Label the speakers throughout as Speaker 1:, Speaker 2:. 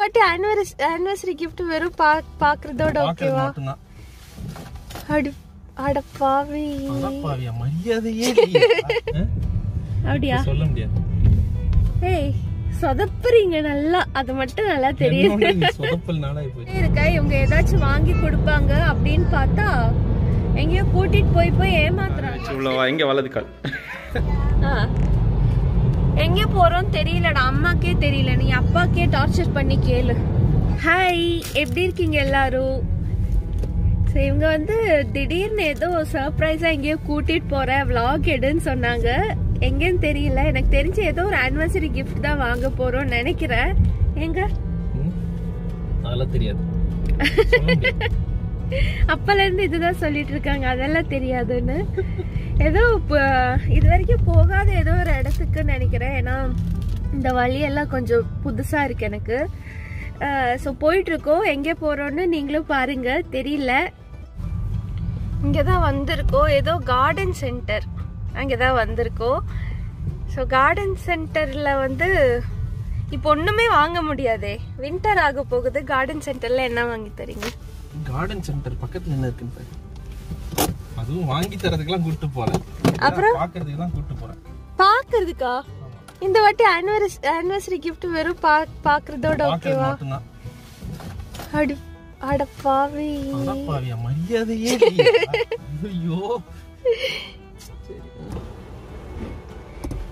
Speaker 1: வாட்டி anniversary gift வெறும் பாக்குறதோட ஓகேவா? அட பாவி.
Speaker 2: பாவியா மரியாதையே
Speaker 1: அப்படியா
Speaker 2: சொல்ல முடியாது.
Speaker 1: ஏய் சொதப்புறீங்க நல்லா, அது மட்டும் நல்லா தெரியுது.
Speaker 2: சொதப்பல் நாளாய் போச்சு
Speaker 1: இருக்கா இவங்க ஏதாச்சும் வாங்கி கொடுப்பாங்க அப்படின்னு பார்த்தா எங்கேயோ கூட்டிட்டு போய் ஏமாத்துறாங்க.
Speaker 2: எங்க வலது கால்
Speaker 1: எங்க போறோம் தெரியலடா, அம்மாக்கே தெரியல, நீ அப்பாக்கே டார்ச்சர் பண்ணி கேளு. ஹாய், எப்படி இருக்கீங்க எல்லாரும்? இவங்க வந்து திடீர்னு ஏதோ சர்ப்ரைஸா எங்கேயோ கூட்டிட்டு போற vlog எடுன்னு சொன்னாங்க. எங்கன்னு தெரியல, எனக்கு தெரிஞ்சு ஏதோ ஒரு anniversary gift தான் வாங்க போறோம் நினைக்கிறேன். எங்க
Speaker 2: அதெல்லாம் தெரியாது.
Speaker 1: அப்பல இருந்து இதுதான் சொல்லிட்டு இருக்காங்க, அதெல்லாம் தெரியாதுன்னு. ஏதோ இது வரைக்கும் போகாத ஏதோ ஒரு இடத்துக்கு நினைக்கிறேன். ஏன்னா இந்த வழியெல்லாம் கொஞ்சம் புதுசா இருக்கு எனக்கு. ஸோ போயிட்டு இருக்கோம். எங்கே போறோம்னு நீங்களும் பாருங்க. தெரியல, இங்கதான் வந்திருக்கோம். ஏதோ கார்டன் சென்டர் அங்கதான் வந்திருக்கோம். ஸோ கார்டன் சென்டர்ல வந்து இப்போ ஒண்ணுமே வாங்க முடியாதே, வின்டர் ஆக போகுது. கார்டன் சென்டர்ல என்ன வாங்கி தரீங்க?
Speaker 2: கார்டன் சென்டர் பக்கத்துல என்ன இருக்குன்னு பாரு. அதுவும் வாங்கி தரதுக்கெல்லாம் கூட்டி போறேன்,
Speaker 1: அப்புறம்
Speaker 2: பாக்குறதுக்கெல்லாம் கூட்டி போறேன்.
Speaker 1: பாக்குறதுக்கா? இந்த வாட்டி anniversary gift வெறும் பாக்குறதோட ஓகேவா? அட பாவி.
Speaker 2: பாவியா மரியாதையே ஐயோ.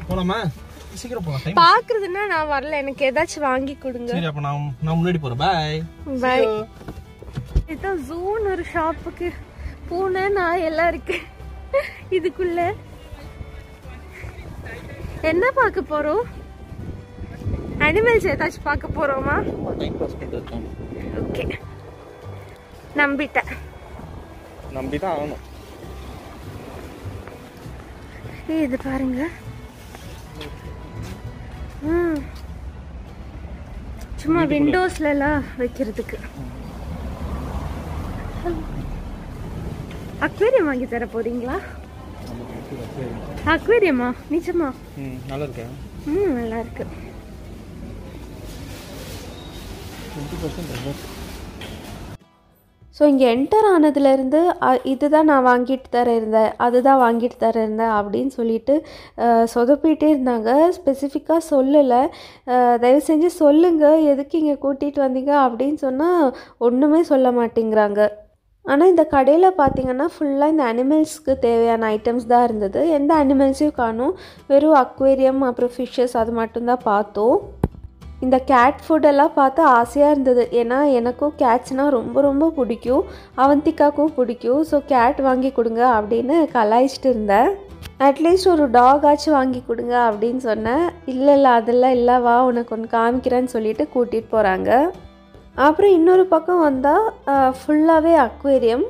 Speaker 2: போலாமா? சீக்கிரம் போலாம். டைம்
Speaker 1: பாக்குறதுன்னா நான் வரல, எனக்கு ஏதாச்சும் வாங்கி கொடுங்க.
Speaker 2: சரி அப்ப நான் முன்னாடி போறேன். By
Speaker 1: by. இதான் ஜூன் ஒரு ஷாப்புக்கு பூனை நான் எல்லாம் இருக்கு. இதுக்குள்ள என்ன பார்க்க போறோம்? அனிமல்ஸ் ஏதாச்சும் பார்க்க போறோமா? ஓகே, நம்பிட்டேன்.
Speaker 2: நம்பிதான் ஆகணும்.
Speaker 1: இது பாருங்க, சும்மா விண்டோஸ்ல எல்லாம் வைக்கிறதுக்கு. அக்வேரியம் வாங்கி தர போறீங்களா? அக்வேரியமா? நிஜமா?
Speaker 2: நல்லா இருக்கு.
Speaker 1: நல்லா இருக்கு. ஸோ இங்கே என்டர் ஆனதுலேருந்து இதுதான் நான் வாங்கிட்டு தர இருந்தேன், அதுதான் வாங்கிட்டு தர இருந்தேன் அப்படின்னு சொல்லிட்டு சொதப்பிகிட்டே இருந்தாங்க. ஸ்பெசிஃபிக்காக சொல்லலை. தயவு செஞ்சு சொல்லுங்கள் எதுக்கு இங்கே கூட்டிகிட்டு வந்தீங்க அப்படின்னு சொன்னால் ஒன்றுமே சொல்ல மாட்டேங்கிறாங்க. ஆனால் இந்த கடையில் பார்த்தீங்கன்னா ஃபுல்லாக இந்த அனிமல்ஸ்க்கு தேவையான ஐட்டம்ஸ் தான் இருந்தது. எந்த அனிமல்ஸையும் காணும், வெறும் அக்வேரியம் அப்புறம் ஃபிஷ்ஷஸ் அது மட்டும்தான் பார்த்தோம். இந்த கேட் ஃபுட்டெல்லாம் பார்த்து ஆசையாக இருந்தது. ஏன்னா எனக்கும் கேட்ஸ்னால் ரொம்ப ரொம்ப பிடிக்கும், அவந்திக்காக்கும் பிடிக்கும். ஸோ கேட் வாங்கி கொடுங்க அப்படின்னு கலாய்ச்சிட்டு இருந்தேன். அட்லீஸ்ட் ஒரு டாக் ஆச்சும் வாங்கி கொடுங்க அப்படின்னு சொன்னேன். இல்லை அதெல்லாம் இல்லை, வா உனக்கு ஒன்று காமிக்கிறேன்னு சொல்லிட்டு கூட்டிகிட்டு போகிறாங்க. அப்புறம் இன்னொரு பக்கம் வந்தால் ஃபுல்லாகவே அக்வேரியம்.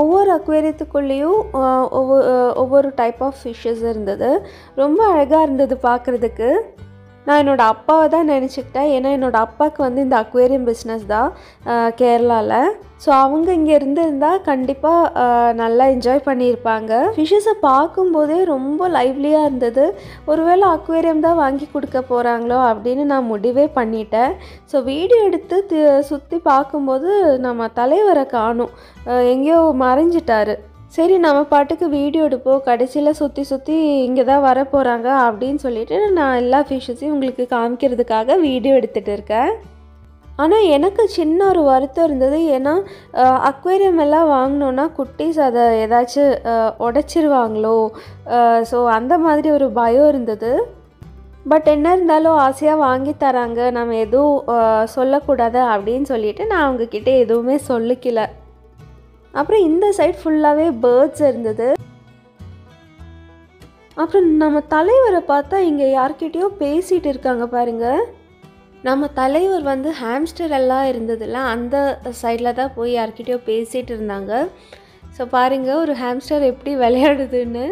Speaker 1: ஒவ்வொரு அக்வேரியத்துக்குள்ளேயும் ஒவ்வொரு டைப் ஆஃப் ஃபிஷ்ஷஸ் இருந்தது. ரொம்ப அழகாக இருந்தது பார்க்குறதுக்கு. நான் என்னோடய அப்பாவை தான் நினச்சிக்கிட்டேன். ஏன்னா என்னோடய அப்பாவுக்கு வந்து இந்த அக்வேரியம் பிஸ்னஸ் தான் கேரளாவில். ஸோ அவங்க இங்கே இருந்திருந்தால் கண்டிப்பாக நல்லா என்ஜாய் பண்ணியிருப்பாங்க. ஃபிஷ்ஷஸை பார்க்கும்போதே ரொம்ப லைவ்லியாக இருந்தது. ஒருவேளை அக்வேரியம் தான் வாங்கி கொடுக்க போகிறாங்களோ அப்படின்னு நான் முடிவே பண்ணிட்டேன். ஸோ வீடியோ எடுத்து சுற்றி பார்க்கும்போது நம்ம தலைவரை காணும், எங்கேயோ மறைஞ்சிட்டாரு. சரி நம்ம பாட்டுக்கு வீடியோ எடுப்போம், கடைசியில் சுற்றி இங்கே தான் வர போகிறாங்க அப்படின்னு சொல்லிட்டு நான் எல்லா ஃபிஷ்ஷஸையும் உங்களுக்கு காமிக்கிறதுக்காக வீடியோ எடுத்துகிட்டு இருக்கேன். ஆனால் எனக்கு சின்ன ஒரு வருத்தம் இருந்தது. ஏன்னா அக்வேரியம் எல்லாம் வாங்கினோன்னா குட்டீஸ் அதை ஏதாச்சும் உடைச்சிருவாங்களோ, ஸோ அந்த மாதிரி ஒரு பயம் இருந்தது. பட் என்ன இருந்தாலும் ஆசையாக வாங்கி தராங்க, நம்ம எதுவும் சொல்லக்கூடாது அப்படின்னு சொல்லிட்டு நான் அவங்கக்கிட்ட எதுவுமே சொல்லிக்கல. அப்புறம் இந்த சைட் ஃபுல்லாகவே பேர்ட்ஸ் இருந்தது. அப்புறம் நம்ம தலைவரை பார்த்தா இங்கே யார்கிட்டயோ பேசிகிட்டு இருக்காங்க பாருங்கள். நம்ம தலைவர் வந்து ஹாம்ஸ்டர் எல்லாம் இருந்ததில்ல, அந்த சைடில் தான் போய் யார்கிட்டயோ பேசிகிட்டு இருந்தாங்க. ஸோ பாருங்கள் ஒரு ஹாம்ஸ்டர் எப்படி விளையாடுதுன்னு.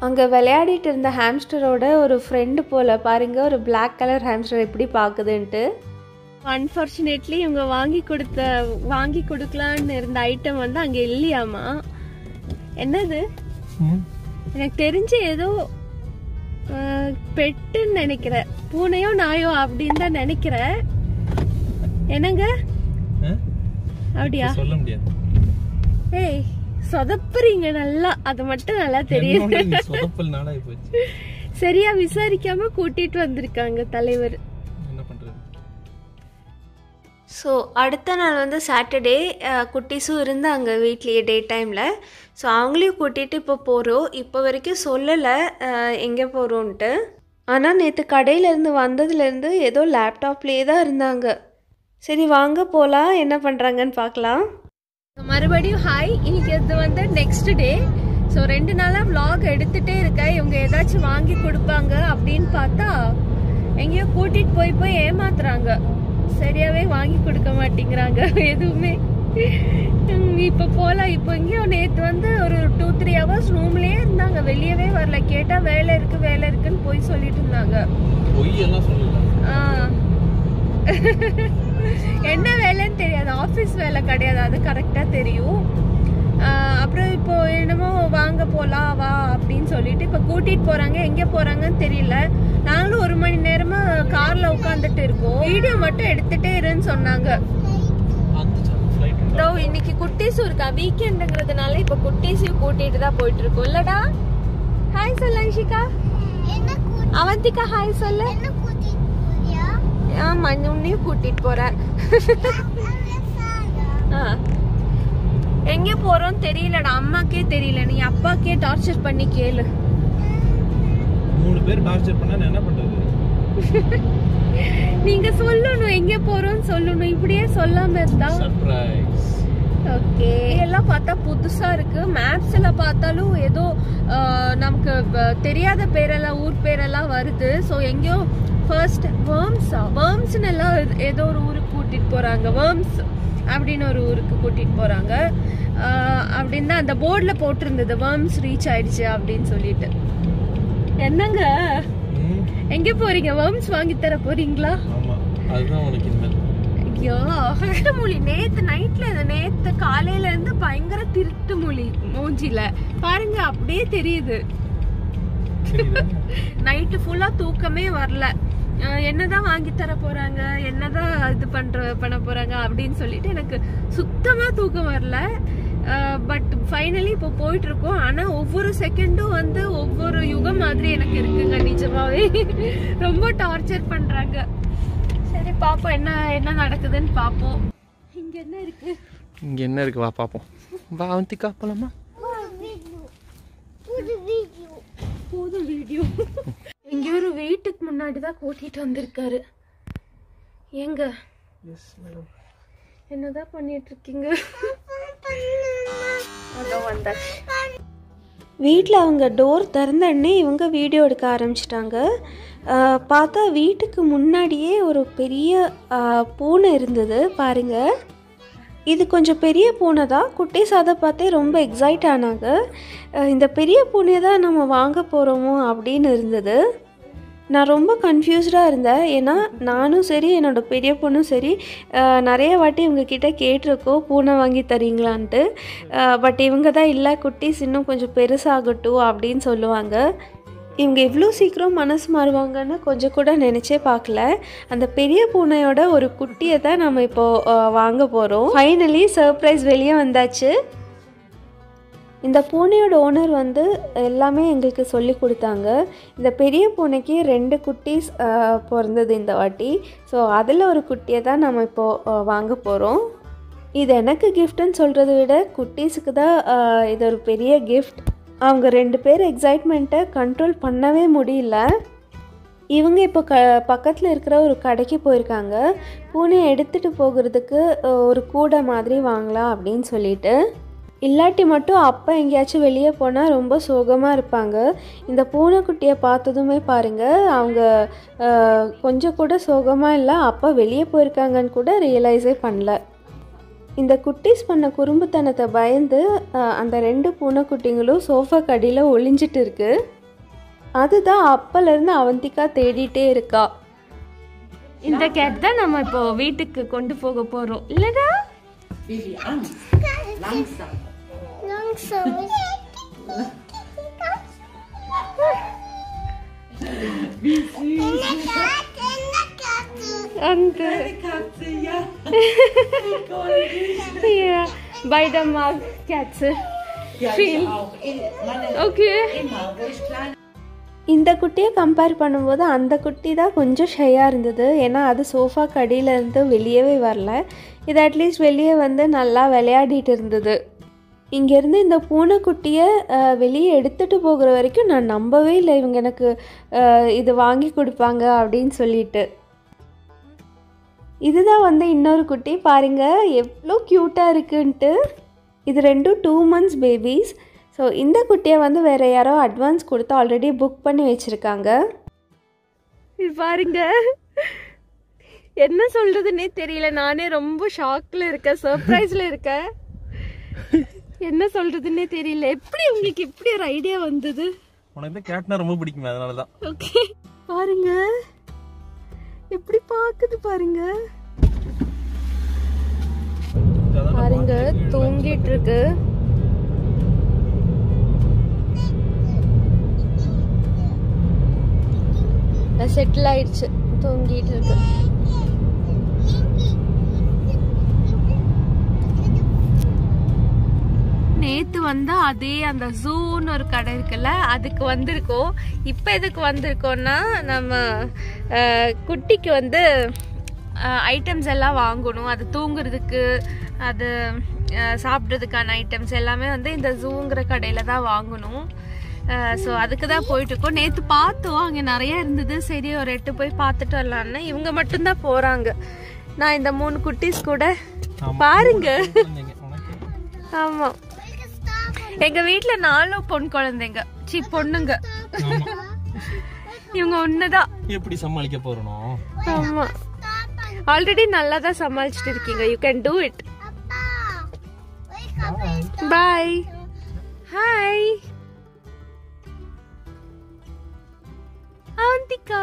Speaker 1: அங்கே விளையாடிட்டு இருந்த ஹாம்ஸ்டரோட ஒரு ஃப்ரெண்டு போல் பாருங்கள், ஒரு பிளாக் கலர் ஹாம்ஸ்டர் எப்படி பார்க்குதுன்ட்டு. அன்ஃபார்ச்சுனேட்லி இவங்க வாங்கி கொடுக்கலான்னு இருந்த ஐட்டம் வந்து அங்கே இல்லையாமா. என்னது எனக்கு தெரிஞ்சு ஏதோ பெட்டுன்னு நினைக்கிறேன், பூனையோ நாயோ அப்படின்னு தான் நினைக்கிறேன். என்னங்க அப்படியா?
Speaker 2: சொல்ல முடியாது.
Speaker 1: ஏய் சொதப்புறீங்க நல்லா, அது மட்டும் நல்லா தெரியுது.
Speaker 2: சொதப்பல் நாளா போச்சு.
Speaker 1: சரியா விசாரிக்காம கூட்டிட்டு வந்திருக்காங்க தலைவர்.
Speaker 2: என்ன பண்றது?
Speaker 1: ஸோ அடுத்த நாள் வந்து சாட்டர்டே, குட்டீஸும் இருந்தாங்க வீட்லேயே டே டைமில். ஸோ அவங்களையும் கூட்டிகிட்டு இப்போ போகிறோம். இப்போ வரைக்கும் சொல்லலை எங்கே போகிறோன்ட்டு. ஆனால் நேற்று கடையிலேருந்து வந்ததுலேருந்து ஏதோ லேப்டாப்லேயே தான் இருந்தாங்க. சரி வாங்க போகலாம், என்ன பண்ணுறாங்கன்னு பார்க்கலாம். மறுபடியும் ஹாய். இன்னைக்கு இது வந்து நெக்ஸ்ட் டே. ஸோ 2 நாளாக vlog எடுத்துகிட்டே இருக்கேன். இவங்க ஏதாச்சும் வாங்கி கொடுப்பாங்க அப்படின்னு பார்த்தா எங்கேயோ கூட்டிகிட்டு போய் ஏமாத்துறாங்க. சரியாகவே வாங்கி கொடுக்க மாட்டேங்கிறாங்க எதுவுமே. இப்போ போகலாம். இப்போ எங்கேயோ நேற்று வந்து ஒரு 2-3 hours ரூம்லேயே இருந்தாங்க, வெளியவே வரல. கேட்டால் வேலை இருக்குன்னு போய் சொல்லிட்டு இருந்தாங்க. என்ன வேலைன்னு தெரியாது, ஆஃபீஸ் வேலை கிடையாது, அது கரெக்டாக தெரியும். அப்புறம் இப்போ என்னமோ வாங்க போகலாம் வா அப்படின்னு சொல்லிட்டு இப்போ கூட்டிகிட்டு போகிறாங்க. எங்கே போகிறாங்கன்னு தெரியல. நாங்களும் 1 மணி நேரமாக காரில் உட்காந்துட்டு இருக்கோம். வீடியோ மட்டும் எடுத்துகிட்டே இருன்னு சொன்னாங்க. இன்னைக்கு குட்டீஸும் இருக்கா, வீக்கெண்டுங்கிறதுனால இப்போ குட்டீஸையும் கூட்டிகிட்டு தான் போயிட்டு இருக்கோம். இல்லடா ஹாய் சொல்லு அன்ஷிகா. அவந்திகா ஹாய் சொல்லு. ஆமா உன்னையும் கூட்டிட்டு போறேன். எங்க போறோம் தெரியலடா, அம்மாக்கே தெரியல. நீ அப்பாக்கே டார்ச்சர் பண்ணி கேளு.
Speaker 2: 3 பேர் டார்ச்சர் பண்ணா என்ன பண்றது?
Speaker 1: நீங்க சொல்லணும், எங்க போறோம்னு சொல்லணும். இப்படியே சொல்லாம இருந்தா
Speaker 2: சர்ப்ரைஸ்.
Speaker 1: ஓகே. எல்லாம் பார்த்தா புதுசா இருக்கு. மேப்ஸ்ல பார்த்தாலும் ஏதோ நமக்கு தெரியாத பேரெல்லாம், ஊர் பேரெல்லாம் வருது. ஸோ எங்கேயோ ஃபர்ஸ்ட் வேர்ம்ஸ்னு எல்லாம் ஏதோ ஒரு ஊருக்கு கூட்டிட்டு போறாங்க. வேர்ம்ஸ் அப்படின்னு ஒரு ஊருக்கு கூட்டிட்டு போறாங்க அப்படின்னு தான் அந்த போர்டில் போட்டிருந்தது. வேர்ம்ஸ் ரீச் ஆயிடுச்சு அப்படின்னு சொல்லிட்டு. என்னங்க எங்க போறீங்க? வேர்ம்ஸ் வாங்கி தர போறீங்களா?
Speaker 2: ஆமா, அதுதான் உனக்கு இனிமேல்.
Speaker 1: ஐயோ மொழி. நேத்து காலையில இருந்து பயங்கர திருட்டு மொழி மூஞ்சில பாருங்க, அப்படியே தெரியுது. நைட்டு ஃபுல்லா தூக்கமே வரல. என்னதான் வாங்கி தர போறாங்க, என்னதான் இது பண்ண போறாங்க அப்படின்னு சொல்லிட்டு எனக்கு சுத்தமா தூக்கம் வரல. பட் ஃபைனலி இப்போ போயிட்டு இருக்கோம். ஆனா ஒவ்வொரு செகண்டும் வந்து ஒவ்வொரு யுகம் மாதிரி எனக்கு இருக்குங்க. நிஜமாவே ரொம்ப டார்ச்சர் பண்றாங்க. சரி பாப்போம் என்ன நடக்குதுன்னு பாப்போம். இங்க என்ன இருக்கு
Speaker 2: வா பாப்போம். வா அவந்திகா போலாமா?
Speaker 1: புது வீடியோ. இங்க ஒரு வீட்டுக்கு முன்னாடி தான் கூட்டிட்டு வந்திருக்காரு. ஏங்க என்னதான் பண்ணிட்டு இருக்கீங்க? வீட்டில் அவங்க டோர் திறந்தோடனே இவங்க வீடியோ எடுக்க ஆரம்பிச்சிட்டாங்க. பார்த்தா வீட்டுக்கு முன்னாடியே ஒரு பெரிய பூனை இருந்தது பாருங்க. இது கொஞ்சம் பெரிய பூனை தான். குட்டீஸ் அதை பார்த்தே ரொம்ப எக்ஸைட் ஆனாங்க. இந்த பெரிய பூனையை தான் நம்ம வாங்க போகிறோமோ அப்படின்னு இருந்தது. நான் ரொம்ப கன்ஃபியூஸ்டாக இருந்தேன். ஏன்னா நானும் சரி என்னோடய பெரிய பொண்ணும் சரி நிறைய வாட்டி இவங்கக்கிட்ட கேட்டிருக்கோம் பூனை வாங்கி தரீங்களான்ட்டு. பட் இவங்க தான் இல்லை, குட்டீஸ் இன்னும் கொஞ்சம் பெருசாகட்டும் அப்படின்னு சொல்லுவாங்க. இவங்க இவ்வளோ சீக்கிரம் மனசு மாறுவாங்கன்னு கொஞ்சம் கூட நினச்சே பார்க்கல. அந்த பெரிய பூனையோட ஒரு குட்டியை தான் நம்ம இப்போது வாங்க போகிறோம். ஃபைனலி சர்ப்ரைஸ் வெளியே வந்தாச்சு. இந்த பூனையோட ஓனர் வந்து எல்லாமே எங்களுக்கு சொல்லி கொடுத்தாங்க. இந்த பெரிய பூனைக்கு 2 குட்டீஸ் பிறந்தது இந்த வாட்டி. ஸோ அதில் ஒரு குட்டியை தான் நம்ம இப்போது வாங்க போகிறோம். இது எனக்கு கிஃப்ட்டுன்னு சொல்கிறத விட குட்டீஸுக்கு தான் இது ஒரு பெரிய கிஃப்ட். அவங்க 2 பேர் எக்ஸைட்மெண்ட்டை கண்ட்ரோல் பண்ணவே முடியல. இவங்க இப்போ பக்கத்தில் இருக்கிற ஒரு கடைக்கு போயிருக்காங்க. பூனையை எடுத்துகிட்டு போகிறதுக்கு ஒரு கூடை மாதிரி வாங்கலாம் அப்படின்னு சொல்லிட்டு. இல்லாட்டி மட்டும் அப்பா எங்கேயாச்சும் வெளியே போனால் ரொம்ப சோகமாக இருப்பாங்க. இந்த பூனைக்குட்டியை பார்த்ததுமே பாருங்கள், அவங்க கொஞ்சம் கூட சோகமாக இல்லை, அப்பா வெளியே போயிருக்காங்கன்னு கூட ரியலைஸே பண்ணல. இந்த குட்டீஸ் பண்ண குறும்புத்தனத்தை பயந்து அந்த 2 பூனைக்குட்டிங்களும் சோஃபா கடியில் ஒளிஞ்சிட்டு இருக்கு. அதுதான் அப்பலேருந்து அவந்திகா தேடிட்டே இருக்கா. இந்த கேட் தான் நம்ம இப்போ வீட்டுக்கு கொண்டு போக போகிறோம் இல்லைடா? And
Speaker 3: Katze, ja.
Speaker 1: yeah, beide mag Katze.
Speaker 3: Ja,
Speaker 1: Viel.
Speaker 3: ich auch. Meine
Speaker 1: Okay.
Speaker 3: immer, wo ich klein
Speaker 1: இந்த குட்டியை கம்பேர் பண்ணும்போது அந்த குட்டி தான் கொஞ்சம் ஷையாக இருந்தது. ஏன்னா அது சோஃபா கடியிலேருந்து வெளியவே வரல. இது அட்லீஸ்ட் வெளியே வந்து நல்லா விளையாடிட்டு இருந்தது. இங்கேருந்து இந்த பூனைக்குட்டியை வெளியே எடுத்துகிட்டு போகிற வரைக்கும் நான் நம்பவே இல்லை இவங்க எனக்கு இது வாங்கி கொடுப்பாங்க அப்படின்னு சொல்லிட்டு. இதுதான் வந்து இன்னொரு குட்டி பாருங்கள் எவ்வளோ க்யூட்டாக இருக்குன்ட்டு. இது ரெண்டும் 2 months பேபிஸ். ஸோ இந்த குட்டியை வந்து வேறு யாரோ அட்வான்ஸ் கொடுத்து ஆல்ரெடி புக் பண்ணி வச்சுருக்காங்க. இது பாருங்க என்ன சொல்கிறதுனே தெரியல. நானே ரொம்ப ஷாக்கில் இருக்கேன், சர்ப்ரைஸில் இருக்கேன். என்ன சொல்கிறதுனே தெரியல. எப்படி உங்களுக்கு இப்படி ஒரு ஐடியா வந்தது?
Speaker 2: உனக்கு தான் கேட்னா ரொம்ப பிடிக்குமே, அதனால தான்.
Speaker 1: ஓகே பாருங்க எப்படி பார்க்குது பாருங்க. பாருங்க தூங்கிட்டு இருக்கு. செட்டில் ஆயிடுச்சு, தூங்கிட்டு இருக்கு. நேத்து வந்து அதே அந்த ஜூன்னு ஒரு கடை இருக்குல்ல, அதுக்கு வந்திருக்கோம். இப்போ எதுக்கு வந்திருக்கோம்னா நம்ம குட்டிக்கு வந்து ஐட்டம்ஸ் எல்லாம் வாங்கணும். அது தூங்குறதுக்கு, அது சாப்பிட்றதுக்கான ஐட்டம்ஸ் எல்லாமே வந்து இந்த ஜூங்கிற கடையில் தான் வாங்கணும். ஸோ அதுக்கு தான் போயிட்டுருக்கோம். நேற்று பார்த்தோம், அங்கே நிறைய இருந்தது. சரி ஒரு 8 போய் பார்த்துட்டு வரலான்னு. இவங்க மட்டும்தான் போகிறாங்க. நான் இந்த 3 குட்டீஸ் கூட பாருங்க. ஆமாம், எங்கள் வீட்டில் 4 பொன் குழந்தைங்க, பொண்ணுங்க. இவங்க ஒண்ணுதான்.
Speaker 2: எப்படி சமாளிக்க போறோம்?
Speaker 1: ஆமா, ஆல்ரெடி நல்லா தான் சமாளிச்சுட்டு இருக்கீங்க. You can do it. Bye. Hi Avantika.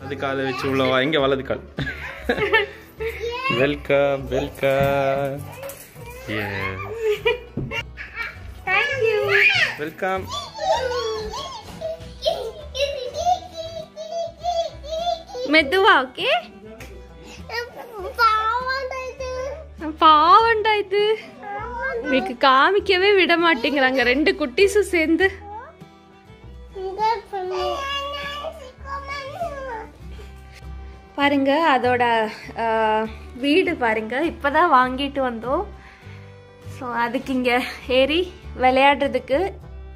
Speaker 2: அது காலை வச்சு உள்ளவா, எங்க வலது கால். Welcome welcome.
Speaker 1: Thank you.
Speaker 2: Welcome.
Speaker 1: மெதுவா. ஓகே, பாவண்டா இது. உங்களுக்கு காமிக்கவே விட மாட்டேங்கிறாங்க 2 குட்டீஸும் சேர்ந்து. பாருங்க அதோட வீடு பாருங்க. இப்பதான் வாங்கிட்டு வந்தோம். ஸோ அதுக்கு இங்கே ஏறி விளையாடுறதுக்கு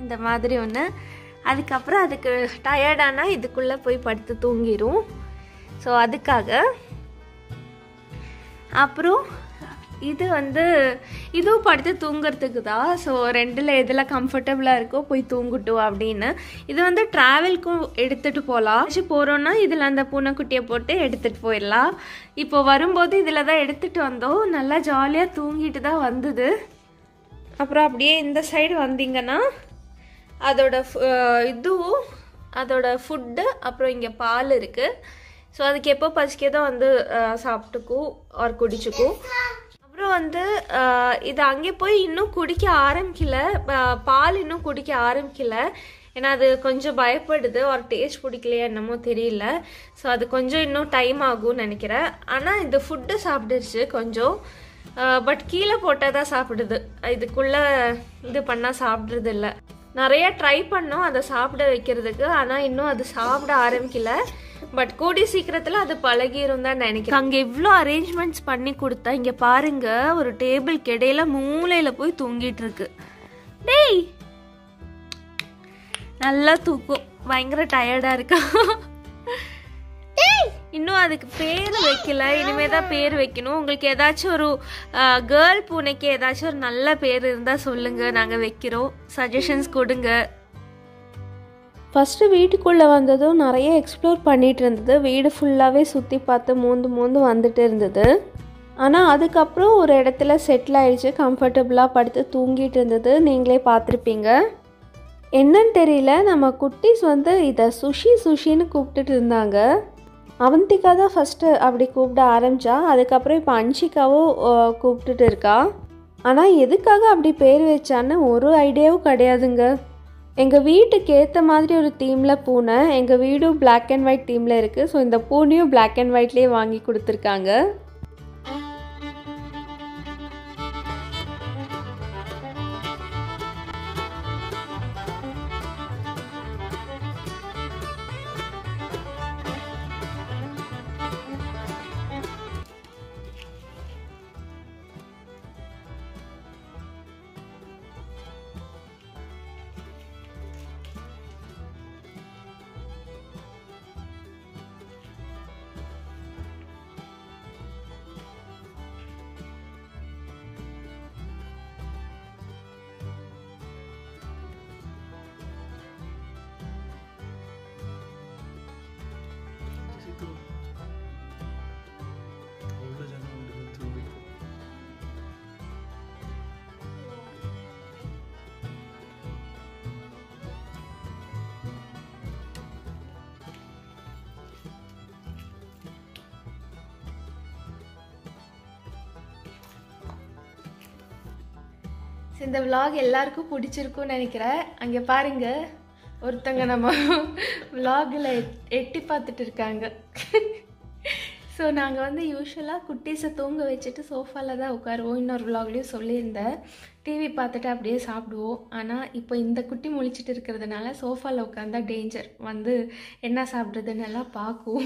Speaker 1: இந்த மாதிரி ஒன்று. அதுக்கப்புறம் அதுக்கு டயர்டானா இதுக்குள்ளே போய் படுத்து தூங்கிடும். ஸோ அதுக்காக. அப்புறம் இது வந்து இதுவும் படுத்து தூங்குறதுக்கு தான். ஸோ 2ல் எதில் கம்ஃபர்டபுளாக இருக்கோ போய் தூங்கட்டும் அப்படின்னு. இது வந்து ட்ராவல்க்கும் எடுத்துகிட்டு போகலாம். போகிறோன்னா இதில் அந்த பூனைக்குட்டியை போட்டு எடுத்துகிட்டு போயிடலாம். இப்போ வரும்போது இதில் தான் எடுத்துகிட்டு வந்தோம். நல்லா ஜாலியாக தூங்கிட்டு தான் வந்தது. அப்புறம் அப்படியே இந்த சைடு வந்தீங்கன்னா அதோட இதுவும் அதோட ஃபுட்டு, அப்புறம் இங்கே பால் இருக்குது. ஸோ அதுக்கு எப்போ பசிக்கதோ வந்து சாப்பிட்டுக்கும் ஆர் குடிச்சுக்கும். அப்புறம் வந்து இது அங்கே போய் இன்னும் குடிக்க ஆரம்பிக்கல, பால் இன்னும் குடிக்க ஆரம்பிக்கல. ஏன்னா அது கொஞ்சம் பயப்படுது, ஒரு டேஸ்ட் பிடிக்கலையா என்னமோ தெரியல. ஸோ அது கொஞ்சம் இன்னும் டைம் ஆகும்னு நினைக்கிறேன். ஆனால் இந்த ஃபுட்டு சாப்பிடுச்சு கொஞ்சம், பட் கீழே போட்டால் தான் சாப்பிடுது. இதுக்குள்ளே இது பண்ணால் சாப்பிட்றது இல்லை. நிறைய ட்ரை பண்ணோம் அதை சாப்பிட வைக்கிறதுக்கு, ஆனால் இன்னும் அது சாப்பிட ஆரம்பிக்கல. பட் கூடி சீக்கிரத்தில் அது பழகிரும் தான் நினைக்கிறேன். அங்கே இவ்வளோ அரேஞ்ச்மெண்ட்ஸ் பண்ணி கொடுத்தா இங்கே பாருங்க, ஒரு டேபிளுக்கு இடையில மூலையில் போய் தூங்கிட்டு இருக்கு. டேய் நல்லா தூக்கும், பயங்கர டயர்டாக இருக்கா. இன்னும் அதுக்கு பேர் வைக்கல, இனிமே தான் பேர் வைக்கணும். உங்களுக்கு ஏதாச்சும் ஒரு கேர்ள் பூனைக்கு ஏதாச்சும் ஒரு நல்ல பேர் இருந்தால் சொல்லுங்கள், நாங்கள் வைக்கிறோம். சஜஷன்ஸ் கொடுங்க. ஃபஸ்ட்டு வீட்டுக்குள்ளே வந்ததும் நிறைய எக்ஸ்ப்ளோர் பண்ணிகிட்டு இருந்தது. வீடு ஃபுல்லாகவே சுற்றி பார்த்து மூந்து வந்துட்டு இருந்தது. ஆனால் அதுக்கப்புறம் ஒரு இடத்துல செட்டில் ஆகிடுச்சு, கம்ஃபர்டபுளாக படுத்து தூங்கிட்டு இருந்தது. நீங்களே பார்த்துருப்பீங்க. என்னன்னு தெரியல, நம்ம குட்டீஸ் வந்து இதை சுஷின்னு கூப்பிட்டுட்டு இருந்தாங்க. அவந்திகா தான் ஃபஸ்ட்டு அப்படி கூப்பிட ஆரம்பித்தா. அதுக்கப்புறம் இப்போ அன்ஷிகாவும் கூப்பிட்டுட்டு இருக்கா. ஆனால் எதுக்காக அப்படி பேர் வச்சான்னு ஒரு ஐடியாவும் கிடையாதுங்க. எங்கள் வீட்டுக்கு ஏற்ற மாதிரி ஒரு தீமில் பூனை. எங்கள் வீடும் பிளாக் அண்ட் ஒயிட் தீமில் இருக்குது. ஸோ இந்த பூனையும் பிளாக் அண்ட் ஒயிட்லேயே வாங்கி கொடுத்துருக்காங்க. இந்த vlog எல்லாருக்கும் பிடிச்சிருக்கும்னு நினைக்கிறேன். அங்கே பாருங்க, ஒருத்தங்க நம்ம vlogல எட்டி பார்த்துட்டு இருக்காங்க. ஸோ நாங்கள் வந்து யூஸ்வலாக குட்டீஸை தூங்க வச்சுட்டு சோஃபாவில் தான் உட்காருவோம். இன்னொரு vlogலேயும் சொல்லியிருந்தேன், டிவி பார்த்துட்டு அப்படியே சாப்பிடுவோம். ஆனால் இப்போ இந்த குட்டி முழிச்சிட்டு இருக்கிறதுனால சோஃபாவில் உட்காந்தா டேஞ்சர், வந்து என்ன சாப்பிட்றதுன்னு எல்லாம் பார்க்கும்.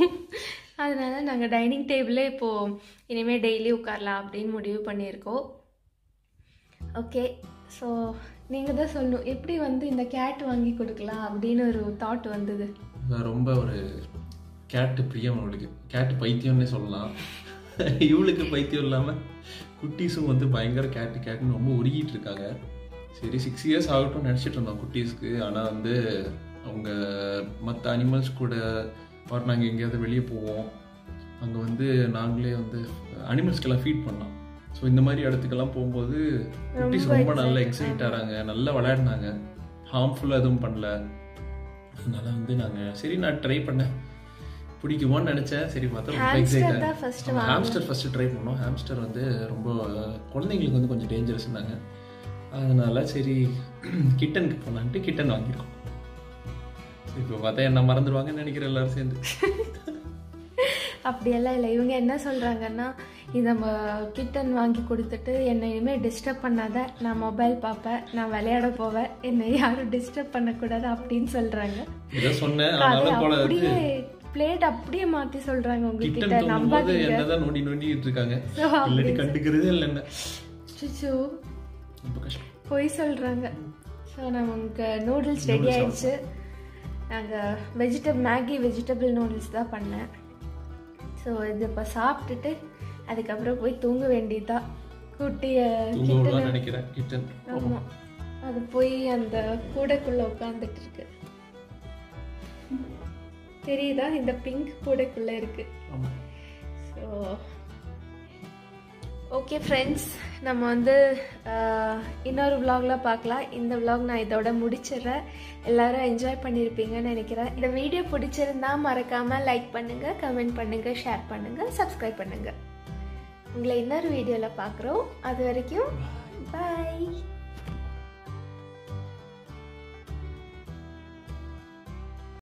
Speaker 1: அதனால நாங்கள் டைனிங் டேபிளே இப்போது இனிமேல் டெய்லி உட்காரலாம் அப்படின்னு முடிவு பண்ணியிருக்கோம். ஓகே, ஸோ நீங்கள் தான் சொல்லணும், எப்படி வந்து இந்த கேட் வாங்கி கொடுக்கலாம் அப்படின்னு ஒரு தாட் வந்தது.
Speaker 4: ரொம்ப ஒரு கேட்டு பிரியம், அவளுக்கு கேட்டு பைத்தியம்னே சொல்லலாம். இவளுக்கு பைத்தியம் இல்லாமல் குட்டீஸும் வந்து பயங்கர கேட்டுன்னு ரொம்ப உருகிட்டு இருக்காங்க. சரி 6 இயர்ஸ் ஆகட்டும் நினச்சிட்டு இருந்தோம் குட்டீஸ்க்கு. ஆனால் வந்து அவங்க மற்ற அனிமல்ஸ் கூட நாங்கள் எங்கேயாவது வெளியே போவோம், அங்கே வந்து நாங்களே வந்து அனிமல்ஸ்க்கெல்லாம் ஃபீட் பண்ணலாம். ஸோ இந்த மாதிரி இடத்துக்கெல்லாம் போகும்போது குட்டீஸ் ரொம்ப நல்லா எக்ஸைட் ஆகிறாங்க, நல்லா விளையாடினாங்க, ஹார்ம்ஃபுல்லாக எதுவும் பண்ணல. அதனால வந்து நாங்கள் சரி நான் ட்ரை பண்ணேன், பிடிக்குமோன்னு நினச்சேன். சரி பார்த்தா ரொம்ப எக்ஸைட் ஆகிட்டேன். ஹாம்ஸ்டர் ஃபஸ்ட்டு ட்ரை பண்ணோம். ஹாம்ஸ்டர் வந்து ரொம்ப குழந்தைங்களுக்கு வந்து கொஞ்சம் டேஞ்சரஸ்னாங்க. அதனால சரி கிட்டனுக்கு போனான்ட்டு கிட்டன் வாங்கியிருக்கோம். இப்போ பார்த்தா என்ன மறந்துடுவாங்கன்னு நினைக்கிறேன் எல்லாரும் சேர்ந்து.
Speaker 1: அப்படியெல்லாம் இல்லை, இவங்க என்ன சொல்கிறாங்கன்னா, இது நம்ம கிட்டன் வாங்கி கொடுத்துட்டு என்னை இனிமேல் டிஸ்டர்ப் பண்ணாத, நான் மொபைல் பார்ப்பேன், நான் விளையாட போவேன், என்னை யாரும் டிஸ்டர்ப் பண்ணக்கூடாது அப்படின்னு சொல்கிறாங்க. அப்படியே பிளேட் அப்படியே மாற்றி சொல்கிறாங்க உங்ககிட்ட. நம்பாதீங்க,
Speaker 4: என்னதான் நோண்டிட்டு இருக்காங்க, இல்லாட்டி கண்டுக்கிறதே இல்லை. என்ன
Speaker 1: சுச்சு போய் சொல்கிறாங்க. ஸோ நமக்கு நூடுல்ஸ் ரெடி ஆயிடுச்சு. நாங்கள் மேகி வெஜிடபிள் நூடுல்ஸ் தான் பண்ணேன். ஸோ இது இப்போ சாப்பிட்டுட்டு அதுக்கப்புறம் போய் தூங்க வேண்டியதுதான். குட்டியை
Speaker 4: நினைக்கிறேன் கிட்டன்.
Speaker 1: ஆமாம், அது போய் அந்த கூடைக்குள்ளே உட்காந்துட்டு இருக்கு. தெரியுதா, இந்த பிங்க் கூடைக்குள்ளே இருக்கு. ஸோ ஓகே ஃப்ரெண்ட்ஸ், நம்ம வந்து இன்னொரு vlogல பார்க்கலாம். இந்த vlog நான் இதோட முடிச்சிடுறேன். எல்லாரும் என்ஜாய் பண்ணியிருப்பீங்கன்னு நினைக்கிறேன். இந்த வீடியோ பிடிச்சிருந்தா மறக்காமல் லைக் பண்ணுங்கள், கமெண்ட் பண்ணுங்கள், ஷேர் பண்ணுங்கள், சப்ஸ்கிரைப் பண்ணுங்கள். உங்களை இன்னொரு வீடியோவில் பார்க்குறோம். அது வரைக்கும் பாய்.